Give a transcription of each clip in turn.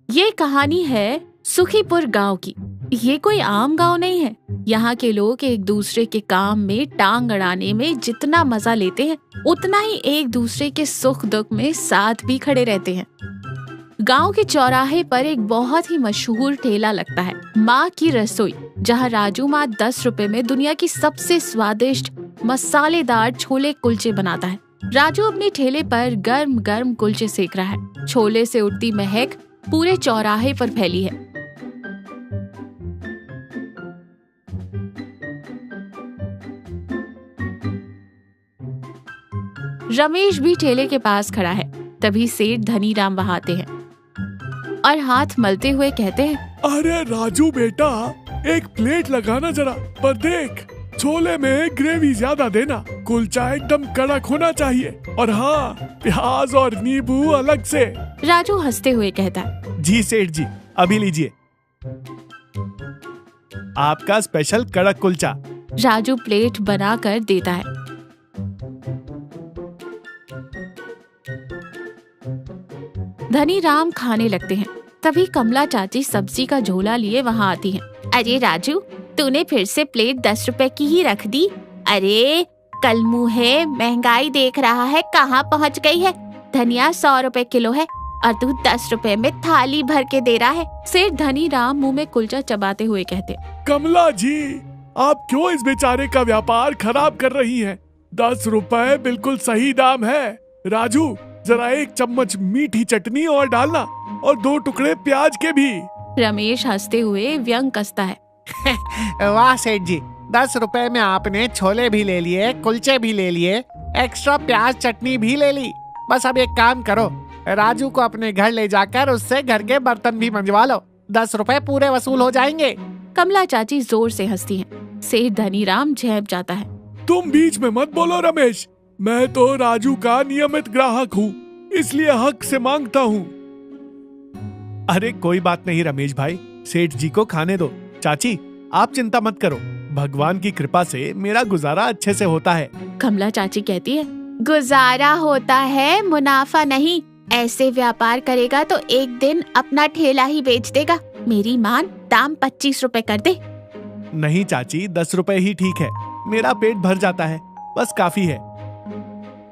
ये कहानी है सुखीपुर गांव की। ये कोई आम गांव नहीं है। यहाँ के लोग एक दूसरे के काम में टांग अड़ाने में जितना मजा लेते हैं, उतना ही एक दूसरे के सुख दुख में साथ भी खड़े रहते हैं। गांव के चौराहे पर एक बहुत ही मशहूर ठेला लगता है, माँ की रसोई, जहाँ राजू माँ 10 रुपए में दुनिया की सबसे स्वादिष्ट मसालेदार छोले कुलचे बनाता है। राजू अपने ठेले पर गर्म गर्म कुलचे सेक रहा है। छोले से उठती महक पूरे चौराहे पर फैली है। रमेश भी ठेले के पास खड़ा है। तभी सेठ धनीराम वहां आते हैं और हाथ मलते हुए कहते हैं, अरे राजू बेटा, एक प्लेट लगाना जरा, पर देख छोले में ग्रेवी ज्यादा देना, कुलचा एकदम कड़क होना चाहिए, और हाँ, प्याज और नींबू अलग से। राजू हंसते हुए कहता है, जी सेठ जी, अभी लीजिए आपका स्पेशल कड़क कुलचा। राजू प्लेट बना कर देता है। धनीराम खाने लगते हैं। तभी कमला चाची सब्जी का झोला लिए वहाँ आती हैं। अरे राजू, तूने फिर से प्लेट 10 रुपए की ही रख दी। अरे कल मुँहे महंगाई देख रहा है, कहाँ पहुँच गई है। धनिया 100 रुपए किलो है और तू 10 रुपए में थाली भर के दे रहा है। सेठ धनीराम मुंह में कुलचा चबाते हुए कहते, कमला जी, आप क्यों इस बेचारे का व्यापार खराब कर रही हैं? 10 रुपए बिल्कुल सही दाम है। राजू, जरा 1 चम्मच मीठी चटनी और डालना, और 2 टुकड़े प्याज के भी। रमेश हंसते हुए व्यंग कसता है। वाह सेठ जी, 10 रुपए में आपने छोले भी ले लिए, कुलचे भी ले लिए, एक्स्ट्रा प्याज चटनी भी ले ली। बस अब एक काम करो, राजू को अपने घर ले जाकर उससे घर के बर्तन भी मंजवा लो। 10 रुपए पूरे वसूल हो जाएंगे। कमला चाची जोर से हंसती हैं। सेठ धनीराम झेप जाता है। तुम बीच में मत बोलो रमेश, मैं तो राजू का नियमित ग्राहक हूँ, इसलिए हक से मांगता हूँ। अरे कोई बात नहीं रमेश भाई, सेठ जी को खाने दो। चाची, आप चिंता मत करो, भगवान की कृपा से मेरा गुजारा अच्छे से होता है। कमला चाची कहती है, गुजारा होता है, मुनाफा नहीं। ऐसे व्यापार करेगा तो एक दिन अपना ठेला ही बेच देगा। मेरी मान, दाम 25 रुपए कर दे। नहीं चाची, 10 रुपए ही ठीक है, मेरा पेट भर जाता है, बस काफी है।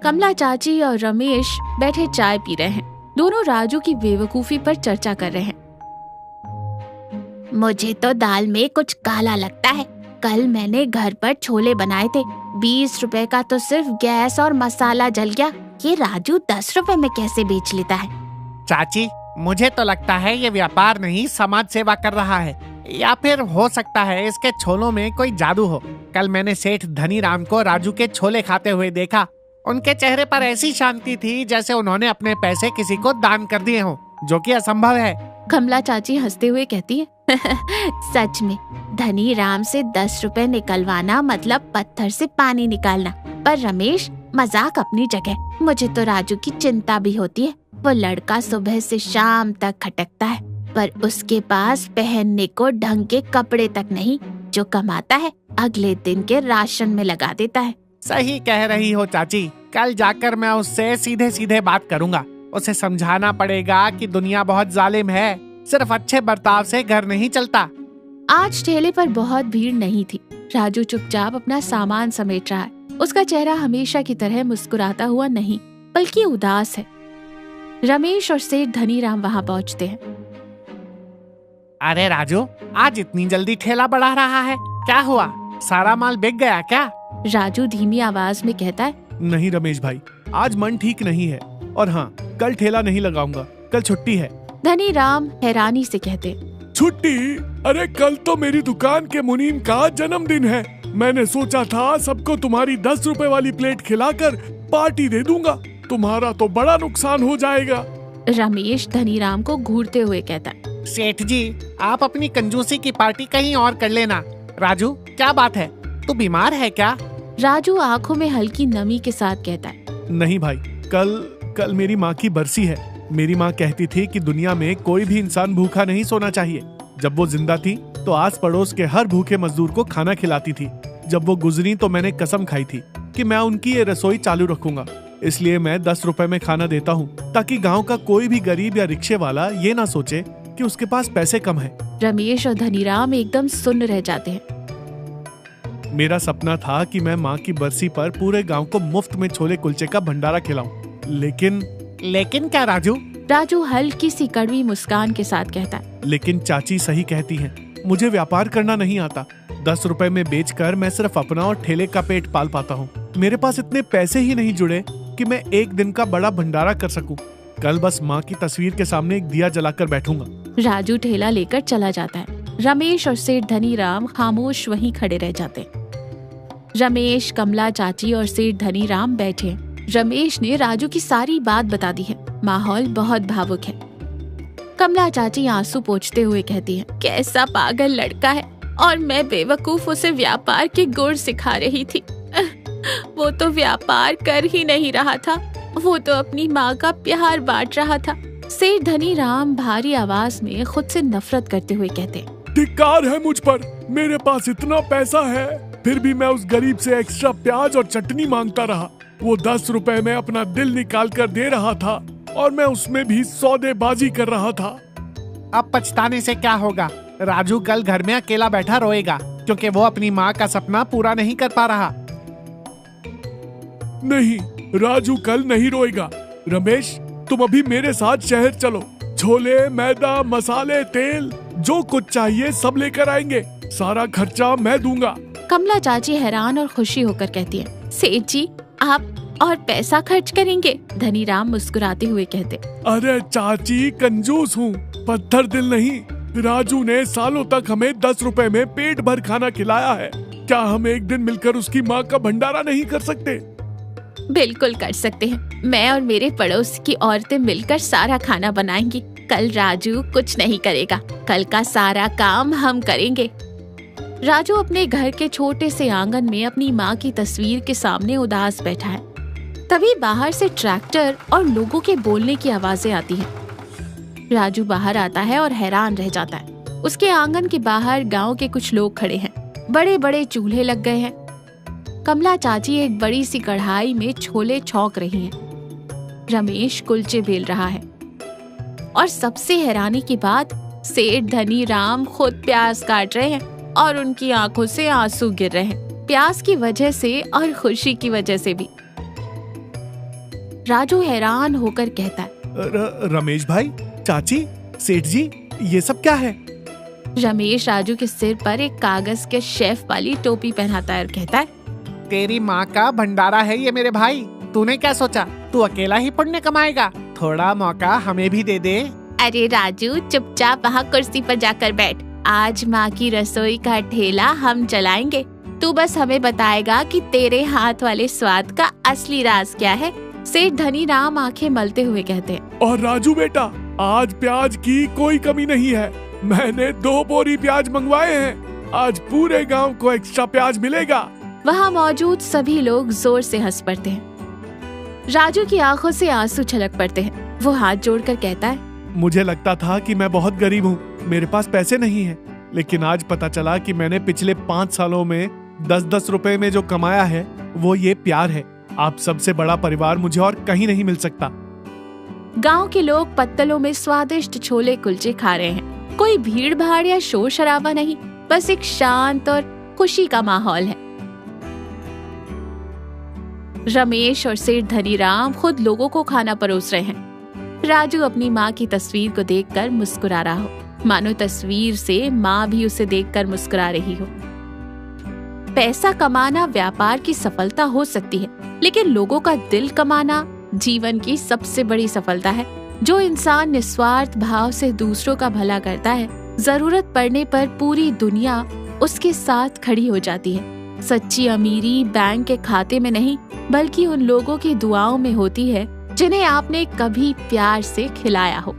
कमला चाची और रमेश बैठे चाय पी रहे हैं। दोनों राजू की बेवकूफी पर चर्चा कर रहे हैं। मुझे तो दाल में कुछ काला लगता है। कल मैंने घर पर छोले बनाए थे, 20 रुपए का तो सिर्फ गैस और मसाला जल गया। ये राजू 10 रुपए में कैसे बेच लेता है? चाची, मुझे तो लगता है ये व्यापार नहीं, समाज सेवा कर रहा है, या फिर हो सकता है इसके छोलों में कोई जादू हो। कल मैंने सेठ धनीराम को राजू के छोले खाते हुए देखा। उनके चेहरे पर ऐसी शांति थी जैसे उन्होंने अपने पैसे किसी को दान कर दिए हों, जो कि असंभव है। कमला चाची हंसते हुए कहती है, सच में धनीराम से 10 रुपए निकलवाना मतलब पत्थर से पानी निकालना। पर रमेश, मजाक अपनी जगह, मुझे तो राजू की चिंता भी होती है। वो लड़का सुबह से शाम तक खटकता है, पर उसके पास पहनने को ढंग के कपड़े तक नहीं। जो कमाता है अगले दिन के राशन में लगा देता है। सही कह रही हो चाची, कल जाकर मैं उससे सीधे सीधे बात करूंगा। उसे समझाना पड़ेगा कि दुनिया बहुत जालिम है, सिर्फ अच्छे बर्ताव से घर नहीं चलता। आज ठेले पर बहुत भीड़ नहीं थी। राजू चुपचाप अपना सामान समेट रहा है। उसका चेहरा हमेशा की तरह मुस्कुराता हुआ नहीं, बल्कि उदास है। रमेश और सेठ धनीराम वहाँ पहुँचते हैं। अरे राजू, आज इतनी जल्दी ठेला बढ़ा रहा है, क्या हुआ? सारा माल बिक गया क्या? राजू धीमी आवाज में कहता है, नहीं रमेश भाई, आज मन ठीक नहीं है, और हाँ, कल ठेला नहीं लगाऊंगा, कल छुट्टी है। धनीराम हैरानी से कहते, छुट्टी? अरे कल तो मेरी दुकान के मुनीम का जन्मदिन है। मैंने सोचा था सबको तुम्हारी 10 रुपए वाली प्लेट खिलाकर पार्टी दे दूंगा, तुम्हारा तो बड़ा नुकसान हो जाएगा। रमेश धनीराम को घूरते हुए कहता, सेठ जी, आप अपनी कंजूसी की पार्टी कहीं और कर लेना। राजू, क्या बात है, तू बीमार है क्या? राजू आंखों में हल्की नमी के साथ कहता है, नहीं भाई, कल मेरी माँ की बरसी है। मेरी माँ कहती थी कि दुनिया में कोई भी इंसान भूखा नहीं सोना चाहिए। जब वो जिंदा थी तो आस पड़ोस के हर भूखे मजदूर को खाना खिलाती थी। जब वो गुजरी तो मैंने कसम खाई थी कि मैं उनकी ये रसोई चालू रखूंगा। इसलिए मैं 10 रुपए में खाना देता हूँ, ताकि गांव का कोई भी गरीब या रिक्शे वाला ये ना सोचे कि उसके पास पैसे कम है। रमेश और धनीराम एकदम सुन्न रह जाते हैं। मेरा सपना था कि मैं माँ की बरसी पर पूरे गांव को मुफ्त में छोले कुलचे का भंडारा खिलाऊं, लेकिन क्या राजू? राजू हल्की सी कड़वी मुस्कान के साथ कहता है, लेकिन चाची सही कहती हैं, मुझे व्यापार करना नहीं आता। 10 रुपए में बेचकर मैं सिर्फ अपना और ठेले का पेट पाल पाता हूँ। मेरे पास इतने पैसे ही नहीं जुड़े कि मैं एक दिन का बड़ा भंडारा कर सकूं। कल बस माँ की तस्वीर के सामने एक दिया जलाकर बैठूंगा। राजू ठेला लेकर चला जाता है। रमेश और सेठ धनीराम खामोश वहीं खड़े रह जाते हैं। रमेश, कमला चाची और सेठ धनीराम बैठे हैं। रमेश ने राजू की सारी बात बता दी है। माहौल बहुत भावुक है। कमला चाची आंसू पोंछते हुए कहती है, कैसा पागल लड़का है, और मैं बेवकूफ उसे व्यापार के गुण सिखा रही थी। वो तो व्यापार कर ही नहीं रहा था, वो तो अपनी माँ का प्यार बांट रहा था। सेठ धनीराम भारी आवाज में खुद से नफरत करते हुए कहते, धिक्कार है मुझ पर। मेरे पास इतना पैसा है, फिर भी मैं उस गरीब से एक्स्ट्रा प्याज और चटनी मांगता रहा। वो 10 रुपए में अपना दिल निकाल कर दे रहा था और मैं उसमें भी सौदेबाजी कर रहा था। अब पछताने से क्या होगा? राजू कल घर में अकेला बैठा रोएगा क्योंकि वो अपनी माँ का सपना पूरा नहीं कर पा रहा। नहीं, राजू कल नहीं रोएगा। रमेश, तुम अभी मेरे साथ शहर चलो। छोले, मैदा, मसाले, तेल, जो कुछ चाहिए सब लेकर आएंगे। सारा खर्चा मैं दूंगा। कमला चाची हैरान और खुशी होकर कहती है, सेठ जी आप और पैसा खर्च करेंगे? धनीराम मुस्कुराते हुए कहते, अरे चाची, कंजूस हूँ, पत्थर दिल नहीं। राजू ने सालों तक हमें 10 रुपए में पेट भर खाना खिलाया है। क्या हम एक दिन मिलकर उसकी माँ का भंडारा नहीं कर सकते? बिल्कुल कर सकते हैं। मैं और मेरे पड़ोस की औरतें मिलकर सारा खाना बनाएंगी। कल राजू कुछ नहीं करेगा, कल का सारा काम हम करेंगे। राजू अपने घर के छोटे से आंगन में अपनी माँ की तस्वीर के सामने उदास बैठा है। तभी बाहर से ट्रैक्टर और लोगों के बोलने की आवाजें आती हैं। राजू बाहर आता है और हैरान रह जाता है। उसके आंगन के बाहर गांव के कुछ लोग खड़े हैं। बड़े बड़े चूल्हे लग गए हैं। कमला चाची एक बड़ी सी कढ़ाई में छोले छौंक रही हैं। रमेश कुलचे बेल रहा है। और सबसे हैरानी की बात, सेठ धनीराम खुद प्याज काट रहे हैं और उनकी आंखों से आंसू गिर रहे हैं, प्याज की वजह से और खुशी की वजह से भी। राजू हैरान होकर कहता है, रमेश भाई, चाची, सेठ जी, ये सब क्या है? रमेश राजू के सिर पर एक कागज के शेफ वाली टोपी पहनाता है और कहता है, तेरी माँ का भंडारा है ये मेरे भाई। तूने क्या सोचा तू अकेला ही पुण्य कमाएगा? थोड़ा मौका हमें भी दे दे। अरे राजू, चुपचाप वहाँ कुर्सी पर जाकर बैठ। आज माँ की रसोई का ठेला हम चलाएंगे। तू बस हमें बताएगा कि तेरे हाथ वाले स्वाद का असली राज क्या है। सेठ धनीराम आंखें मलते हुए कहते हैं, और राजू बेटा, आज प्याज की कोई कमी नहीं है। मैंने 2 बोरी प्याज मंगवाए हैं। आज पूरे गांव को एक्स्ट्रा प्याज मिलेगा। वहाँ मौजूद सभी लोग जोर से हंस पड़ते हैं। राजू की आंखों से आंसू छलक पड़ते हैं। वो हाथ जोड़कर कहता है, मुझे लगता था कि मैं बहुत गरीब हूँ, मेरे पास पैसे नहीं हैं, लेकिन आज पता चला कि मैंने पिछले 5 सालों में 10-10 रुपए में जो कमाया है वो ये प्यार है। आप सबसे बड़ा परिवार मुझे और कहीं नहीं मिल सकता। गांव के लोग पत्तलों में स्वादिष्ट छोले कुलचे खा रहे हैं। कोई भीड़ भाड़ या शोर शराबा नहीं, बस एक शांत और खुशी का माहौल है। रमेश और सेठ धनीराम खुद लोगों को खाना परोस रहे हैं। राजू अपनी माँ की तस्वीर को देखकर मुस्कुरा रहा हो, मानो तस्वीर से माँ भी उसे देखकर मुस्कुरा रही हो। पैसा कमाना व्यापार की सफलता हो सकती है, लेकिन लोगों का दिल कमाना जीवन की सबसे बड़ी सफलता है। जो इंसान निस्वार्थ भाव से दूसरों का भला करता है, जरूरत पड़ने पर पूरी दुनिया उसके साथ खड़ी हो जाती है। सच्ची अमीरी बैंक के खाते में नहीं, बल्कि उन लोगों की दुआओं में होती है जिन्हें आपने कभी प्यार से खिलाया हो।